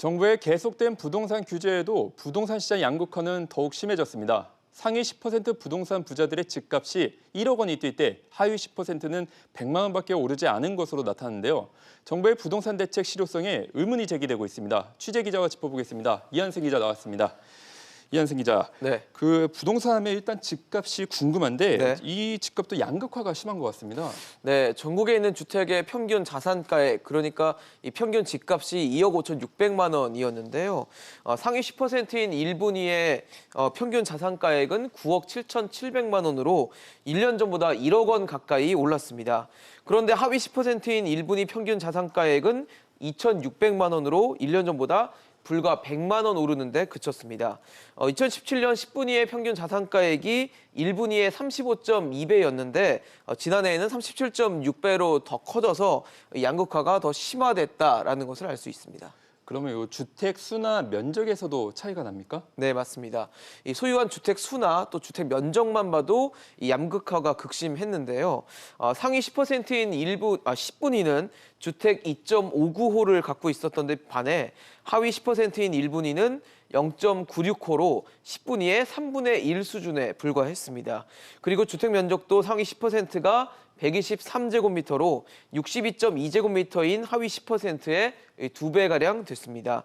정부의 계속된 부동산 규제에도 부동산 시장 양극화는 더욱 심해졌습니다. 상위 10% 부동산 부자들의 집값이 1억 원이 뛸 때 하위 10%는 100만 원밖에 오르지 않은 것으로 나타났는데요. 정부의 부동산 대책 실효성에 의문이 제기되고 있습니다. 취재 기자와 짚어보겠습니다. 이한승 기자 나왔습니다. 이한승 기자, 네. 그 부동산 하면 일단 집값이 궁금한데 네. 이 집값도 양극화가 심한 것 같습니다. 네, 전국에 있는 주택의 평균 자산가액, 그러니까 이 평균 집값이 2억 5,600만 원이었는데요. 상위 10%인 1분위의 평균 자산가액은 9억 7,700만 원으로 1년 전보다 1억 원 가까이 올랐습니다. 그런데 하위 10%인 1분위 평균 자산가액은 2,600만 원으로 1년 전보다 불과 100만 원 오르는데 그쳤습니다. 2017년 10분위의 평균 자산가액이 1분위의 35.2배였는데 지난해에는 37.6배로 더 커져서 양극화가 더 심화됐다라는 것을 알 수 있습니다. 그러면 이 주택 수나 면적에서도 차이가 납니까? 네, 맞습니다. 이 소유한 주택 수나 또 주택 면적만 봐도 이 양극화가 극심했는데요. 상위 10%인 10분위는 주택 2.59호를 갖고 있었던 데 반해 하위 10%인 1분위는 0.96호로 10분위의 3분의 1 수준에 불과했습니다. 그리고 주택 면적도 상위 10%가 123제곱미터로 62.2제곱미터인 하위 10%의 2배가량 됐습니다.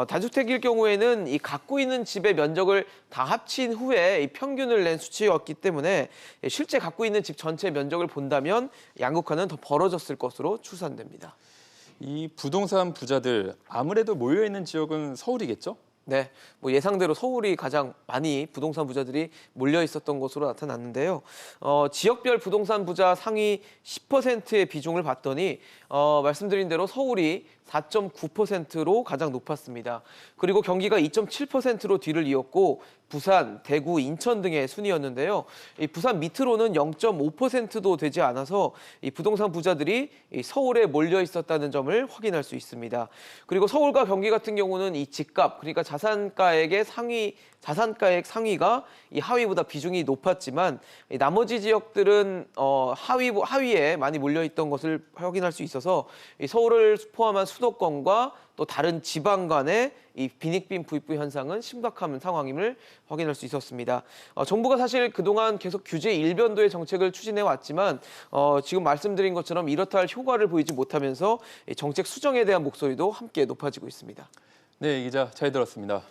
다주택일 경우에는 이 갖고 있는 집의 면적을 다 합친 후에 이 평균을 낸 수치였기 때문에 실제 갖고 있는 집 전체 면적을 본다면 양극화는 더 벌어졌을 것으로 추산됩니다. 이 부동산 부자들 아무래도 모여있는 지역은 서울이겠죠? 네, 예상대로 서울이 가장 많이 부동산 부자들이 몰려 있었던 것으로 나타났는데요. 지역별 부동산 부자 상위 10%의 비중을 봤더니 말씀드린 대로 서울이 4.9%로 가장 높았습니다. 그리고 경기가 2.7%로 뒤를 이었고 부산, 대구, 인천 등의 순이었는데요. 이 부산 밑으로는 0.5%도 되지 않아서 이 부동산 부자들이 이 서울에 몰려 있었다는 점을 확인할 수 있습니다. 그리고 서울과 경기 같은 경우는 이 집값, 그러니까 자산가액의 자산가액 상위가 이 하위보다 비중이 높았지만 이 나머지 지역들은 하위에 많이 몰려 있던 것을 확인할 수 있어서 이 서울을 포함한 수도권과 또 다른 지방 간의 이 빈익빈 부익부 현상은 심각한 상황임을 확인할 수 있었습니다. 정부가 사실 그동안 계속 규제 일변도의 정책을 추진해 왔지만 지금 말씀드린 것처럼 이렇다 할 효과를 보이지 못하면서 정책 수정에 대한 목소리도 함께 높아지고 있습니다. 네, 기자 잘 들었습니다.